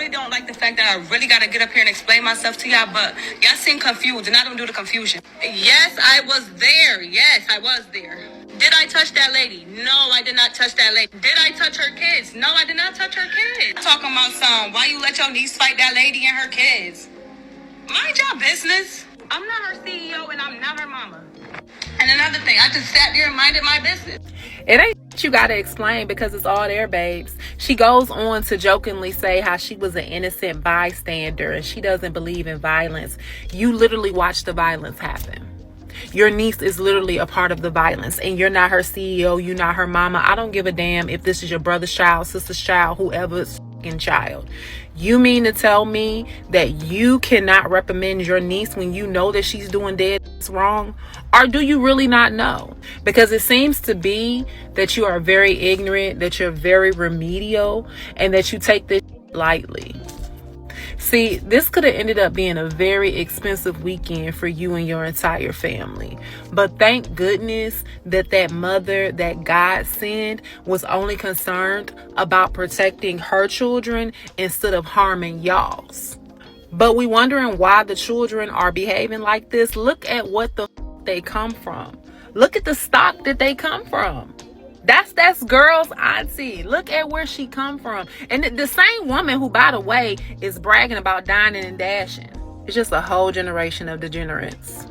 really don't like the fact that I really got to get up here and explain myself to y'all, but y'all seem confused, and I don't do the confusion. Yes, I was there. Yes, I was there. Did I touch that lady? No, I did not touch that lady. Did I touch her kids? No, I did not touch her kids. Talking about why you let your niece fight that lady and her kids? Mind your business. I'm not her CEO and I'm not her mama. And another thing, I just sat there and minded my business. It ain't you gotta explain because it's all there, babes. She goes on to jokingly say how she was an innocent bystander and she doesn't believe in violence. You literally watched the violence happen. Your niece is literally a part of the violence, and you're not her CEO, you're not her mama. I don't give a damn if this is your brother's child, sister's child, whoever's child. You mean to tell me that you cannot reprimand your niece when you know that she's doing dead wrong? Or do you really not know? Because it seems to be that you are very ignorant, that you're very remedial, and that you take this lightly. See, this could have ended up being a very expensive weekend for you and your entire family. But thank goodness that that mother that God sent was only concerned about protecting her children instead of harming y'all's. But we wondering why the children are behaving like this. Look at what the they come from. Look at the stock that they come from. That's girl's auntie. Look at where she come from. And the same woman who, by the way, is bragging about dining and dashing. It's just a whole generation of degenerates.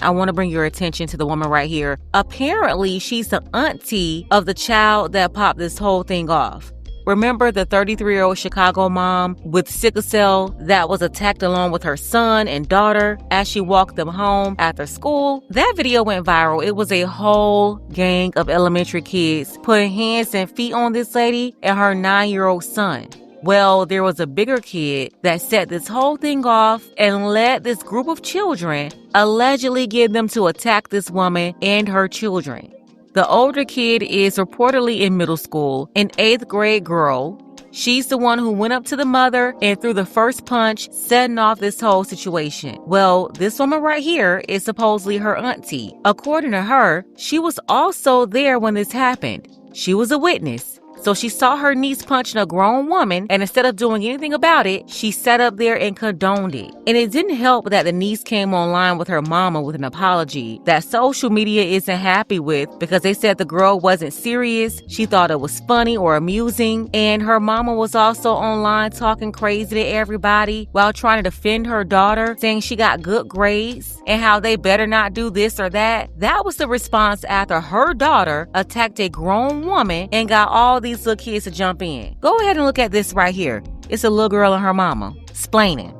I want to bring your attention to the woman right here. Apparently, she's the auntie of the child that popped this whole thing off. Remember the 33-year-old Chicago mom with sickle cell that was attacked along with her son and daughter as she walked them home after school? That video went viral. It was a whole gang of elementary kids putting hands and feet on this lady and her 9-year-old son. Well, there was a bigger kid that set this whole thing off and led this group of children, allegedly get them to attack this woman and her children. The older kid is reportedly in middle school, an 8th grade girl. She's the one who went up to the mother and threw the first punch, setting off this whole situation. Well, this woman right here is supposedly her auntie. According to her, she was also there when this happened. She was a witness. So she saw her niece punching a grown woman, and instead of doing anything about it, she sat up there and condoned it. And it didn't help that the niece came online with her mama with an apology that social media isn't happy with because they said the girl wasn't serious, she thought it was funny or amusing, and her mama was also online talking crazy to everybody while trying to defend her daughter, saying she got good grades and how they better not do this or that. That was the response after her daughter attacked a grown woman and got all these little kids to jump in. Go ahead and look at this right here. It's a little girl and her mama explaining.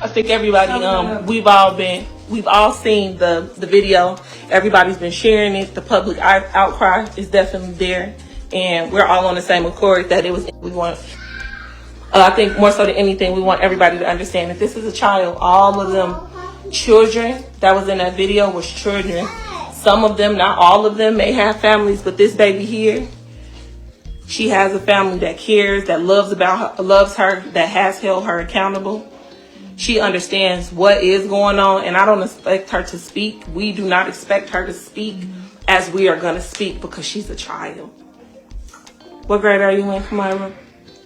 I think everybody, we've all seen the video. Everybody's been sharing it. The public outcry is definitely there, and we're all on the same accord that it was. We want. I think more so than anything, we want everybody to understand that this is a child. All of them children that was in that video was children. Some of them, not all of them, may have families, but this baby here, she has a family that cares, that loves her, that has held her accountable. She understands what is going on, and I don't expect her to speak. We do not expect her to speak as we are going to speak because she's a child. What grade are you in, Kamira?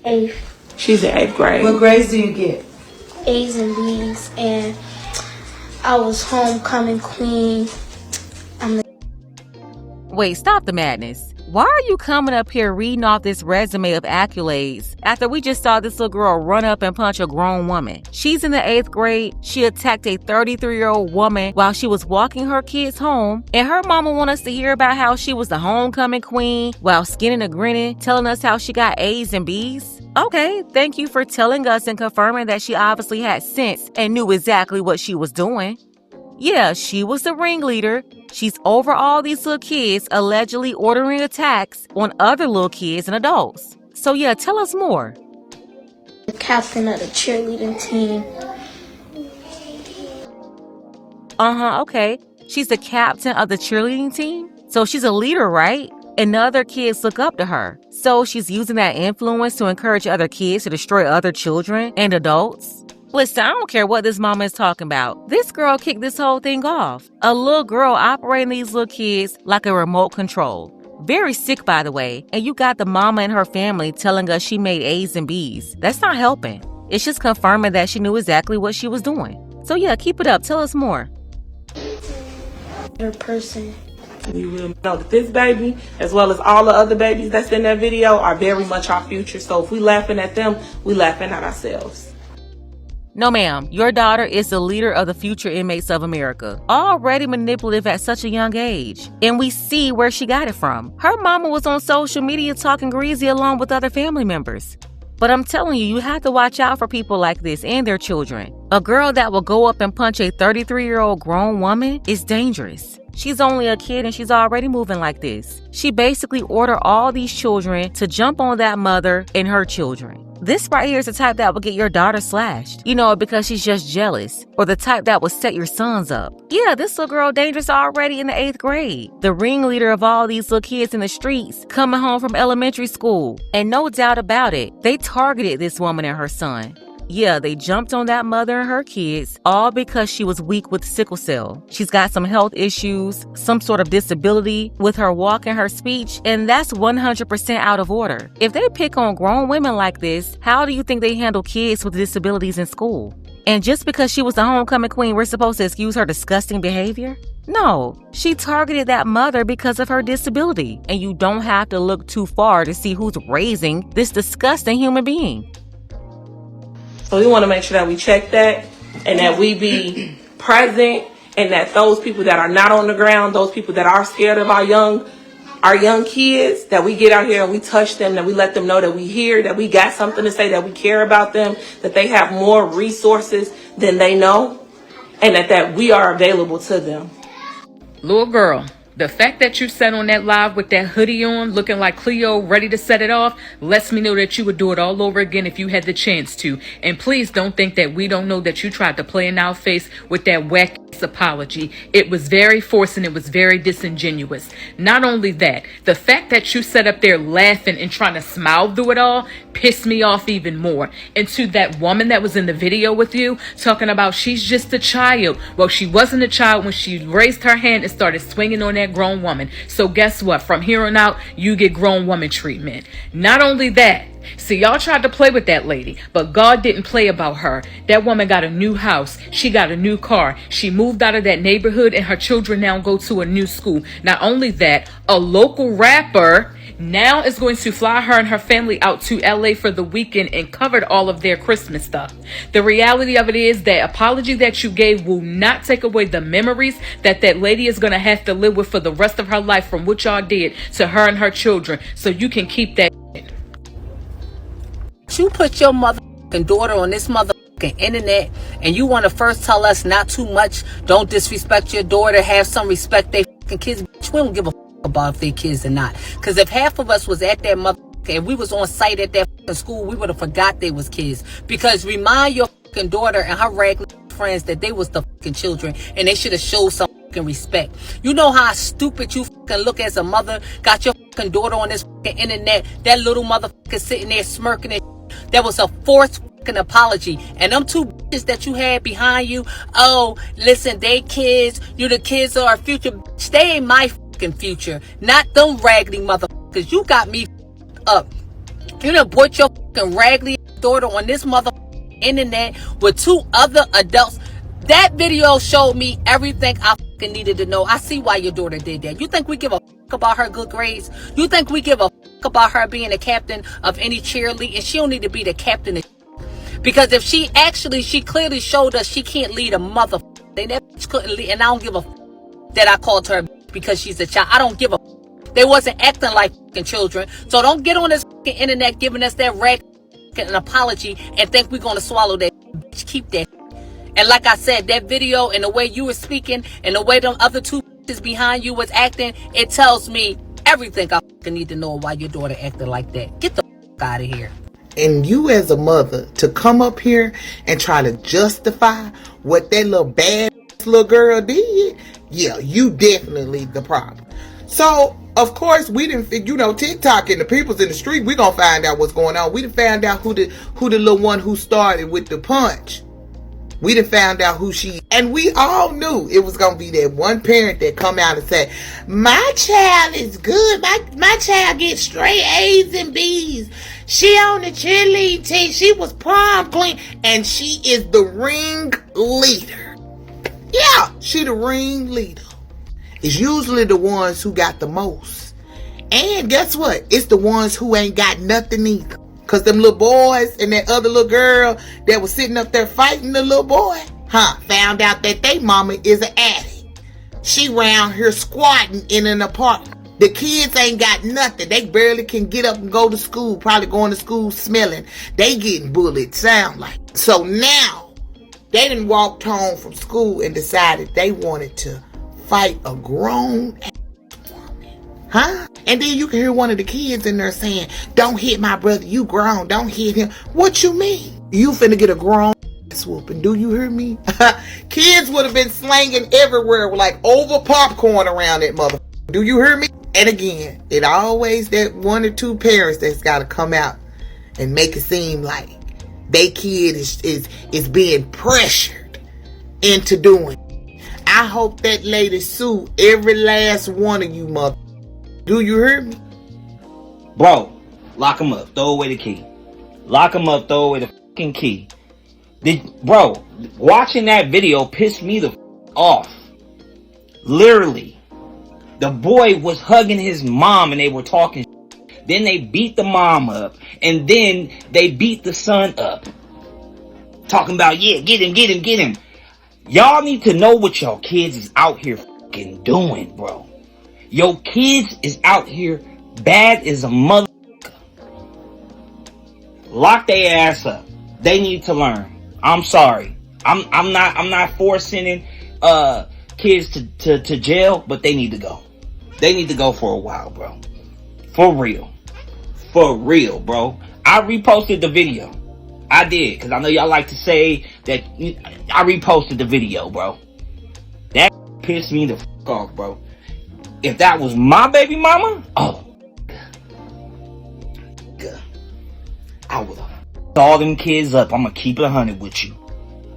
8th. She's in 8th grade. What grades do you get? A's and B's, and I was homecoming queen. Wait, stop the madness. Why are you coming up here reading off this resume of accolades after we just saw this little girl run up and punch a grown woman? She's in the 8th grade. She attacked a 33-year-old woman while she was walking her kids home. And her mama want us to hear about how she was the homecoming queen while skinning and grinning, telling us how she got A's and B's. Okay, thank you for telling us and confirming that she obviously had sense and knew exactly what she was doing. Yeah, she was the ringleader. She's over all these little kids allegedly ordering attacks on other little kids and adults. So yeah, tell us more. The captain of the cheerleading team. Okay. She's the captain of the cheerleading team? So she's a leader, right? And the other kids look up to her. So she's using that influence to encourage other kids to destroy other children and adults? Listen, I don't care what this mama is talking about. This girl kicked this whole thing off. A little girl operating these little kids like a remote control. Very sick, by the way. And you got the mama and her family telling us she made A's and B's. That's not helping. It's just confirming that she knew exactly what she was doing. So yeah, keep it up. Tell us more. Her person. You will know that this baby, as well as all the other babies that's in that video, are very much our future. So if we laughing at them, we laughing at ourselves. No, ma'am. Your daughter is the leader of the future inmates of America. Already manipulative at such a young age. And we see where she got it from. Her mama was on social media talking greasy along with other family members. But I'm telling you, you have to watch out for people like this and their children. A girl that will go up and punch a 33-year-old grown woman is dangerous. She's only a kid and she's already moving like this. She basically ordered all these children to jump on that mother and her children. This right here is the type that will get your daughter slashed, because she's just jealous, or the type that will set your sons up. Yeah, this little girl dangerous already in the 8th grade. The ringleader of all these little kids in the streets coming home from elementary school. And no doubt about it, they targeted this woman and her son. Yeah, they jumped on that mother and her kids, all because she was weak with sickle cell. She's got some health issues, some sort of disability with her walk and her speech, and that's 100% out of order. If they pick on grown women like this, how do you think they handle kids with disabilities in school? And just because she was the homecoming queen, we're supposed to excuse her disgusting behavior? No, she targeted that mother because of her disability, and you don't have to look too far to see who's raising this disgusting human being. So we want to make sure that we check that and that we be present, and that those people that are not on the ground, those people that are scared of our young kids, that we get out here and we touch them, that we let them know that we here, that we got something to say, that we care about them, that they have more resources than they know, and that we are available to them. Little girl, the fact that you sat on that live with that hoodie on, looking like Cleo, ready to set it off, lets me know that you would do it all over again if you had the chance to. And please don't think that we don't know that you tried to play in our face with that whack apology. It was very forced and it was very disingenuous. Not only that, the fact that you sat up there laughing and trying to smile through it all pissed me off even more. And to that woman that was in the video with you, talking about she's just a child. Well, she wasn't a child when she raised her hand and started swinging on that grown woman. So guess what? From here on out, you get grown woman treatment. Not only that, see, y'all tried to play with that lady, but God didn't play about her. That woman got a new house. She got a new car. She moved out of that neighborhood and her children now go to a new school. Not only that, a local rapper now is going to fly her and her family out to LA for the weekend and covered all of their Christmas stuff. The reality of it is that apology that you gave will not take away the memories that that lady is going to have to live with for the rest of her life from what y'all did to her and her children. So you can keep that. You put your motherfucking daughter on this motherfucking internet and you want to first tell us not too much, don't disrespect your daughter, have some respect they fucking kids. Bitch, we don't give a fuck about if they kids or not. Because if half of us was at that motherfucking, if we was on site at that fucking school, we would have forgot they was kids. Because remind your fucking daughter and her regular friends that they was the fucking children and they should have showed some fucking respect. You know how stupid you fucking look as a mother, got your fucking daughter on this fucking internet, that little motherfucker sitting there smirking and that was a forced fucking apology. And them two bitches that you had behind you, oh, listen, they kids, you the kids are our future. Bitch, they ain't my fucking future. Not them raggedy motherfuckers. You got me up. You done brought your fucking raggedy daughter on this motherfucking internet with two other adults. That video showed me everything I fucking needed to know. I see why your daughter did that. You think we give a fuck about her good grades? You think we give a fuck about her being a captain of any cheerleader? And she don't need to be the captain of because if she clearly showed us she can't lead a mother. They never couldn't lead, and I don't give a fuck that I called her because she's a child. I don't give a fuck. They wasn't acting like fucking children. So don't get on this fucking internet giving us that rag an apology and think we're gonna swallow that. Bitch, keep that. And like I said, that video and the way you were speaking and the way them other two bitches behind you was acting, it tells me everything I fucking need to know why your daughter acted like that. Get the fuck out of here. And you as a mother to come up here and try to justify what that little bad little girl did, yeah, you definitely the problem. So, of course, we didn't figure, TikTok and the people's in the street, we gonna find out what's going on. We done found out who the little one who started with the punch. We done found out who she is. And we all knew it was going to be that one parent that come out and say, my child is good. My child gets straight A's and B's. She on the cheerleading team. She was prom queen. And she is the ring leader. Yeah, she the ring leader. It's usually the ones who got the most. And guess what? It's the ones who ain't got nothing either. Because them little boys and that other little girl that was sitting up there fighting the little boy, found out that they mama is an addict. She round here squatting in an apartment. The kids ain't got nothing. They barely can get up and go to school. Probably going to school smelling. They getting bullied, sound like. So now, they done walked home from school and decided they wanted to fight a grown woman. And then you can hear one of the kids in there saying, don't hit my brother, you grown, don't hit him. What you mean? You finna get a grown ass whooping, do you hear me? Kids would have been slanging everywhere like over popcorn around that mother. Do you hear me? And again, it always that one or two parents that's gotta come out and make it seem like they kid is being pressured into doing. I hope that lady sue every last one of you mother. Do you hear me? Bro, lock him up. Throw away the key. Lock him up. Throw away the fucking key. Bro, watching that video pissed me the off. Literally. The boy was hugging his mom and they were talking. Then they beat the mom up. And then they beat the son up. Talking about, yeah, get him. Y'all need to know what y'all kids is out here fucking doing, bro. Your kids is out here bad as a mother. Lock their ass up. They need to learn. I'm sorry. I'm not forcing kids to jail, but they need to go. They need to go for a while, bro. For real. For real, bro. I reposted the video. I did, because I know y'all like to say that I reposted the video, bro. That pissed me the fuck off, bro. If that was my baby mama, I would have fucked all them kids up. I'm going to keep it 100 with you.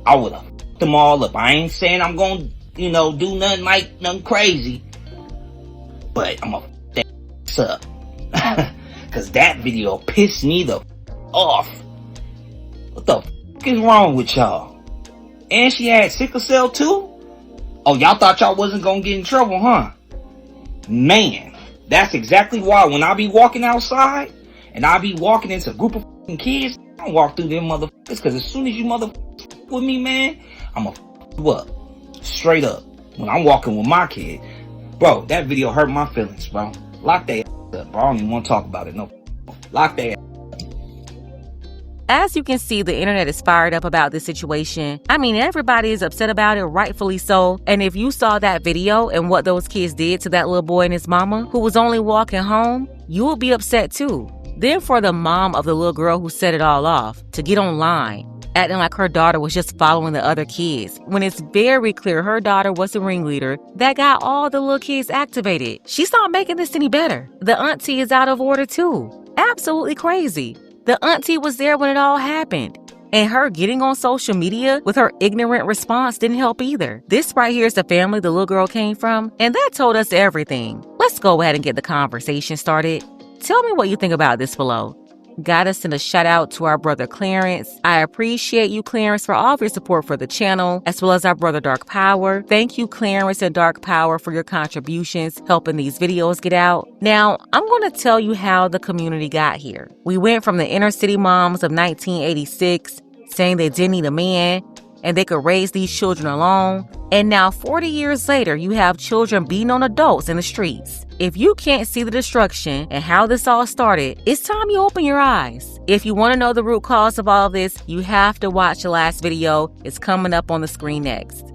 I would have fucked them all up. I ain't saying I'm going to, do nothing crazy. But I'm going to fuck that ass up. Because that video pissed me the off. What the fuck is wrong with y'all? And she had sickle cell too? Oh, y'all thought y'all wasn't going to get in trouble, huh? Man, that's exactly why when I be walking outside and I be walking into a group of fucking kids, I don't walk through them motherfuckers, because as soon as you motherfuckers with me, man, I'ma fuck you up. Straight up. When I'm walking with my kid. Bro, that video hurt my feelings, bro. Lock that up, bro. I don't even want to talk about it. No. Lock that. As you can see, the internet is fired up about this situation. I mean, everybody is upset about it, rightfully so. And if you saw that video and what those kids did to that little boy and his mama, who was only walking home, you will be upset too. Then for the mom of the little girl who set it all off to get online, acting like her daughter was just following the other kids, when it's very clear her daughter was the ringleader that got all the little kids activated. She's not making this any better. The auntie is out of order too. Absolutely crazy. The auntie was there when it all happened. And her getting on social media with her ignorant response didn't help either. This right here is the family the little girl came from, and that told us everything. Let's go ahead and get the conversation started. Tell me what you think about this below. Gotta send a shout out to our brother Clarence. I appreciate you, Clarence, for all of your support for the channel, as well as our brother Dark Power. Thank you, Clarence and Dark Power, for your contributions, helping these videos get out. Now, I'm going to tell you how the community got here. We went from the inner city moms of 1986, saying they didn't need a man, and they could raise these children alone. And now 40 years later, you have children beating on adults in the streets. If you can't see the destruction and how this all started, it's time you open your eyes. If you want to know the root cause of all of this, you have to watch the last video. It's coming up on the screen next.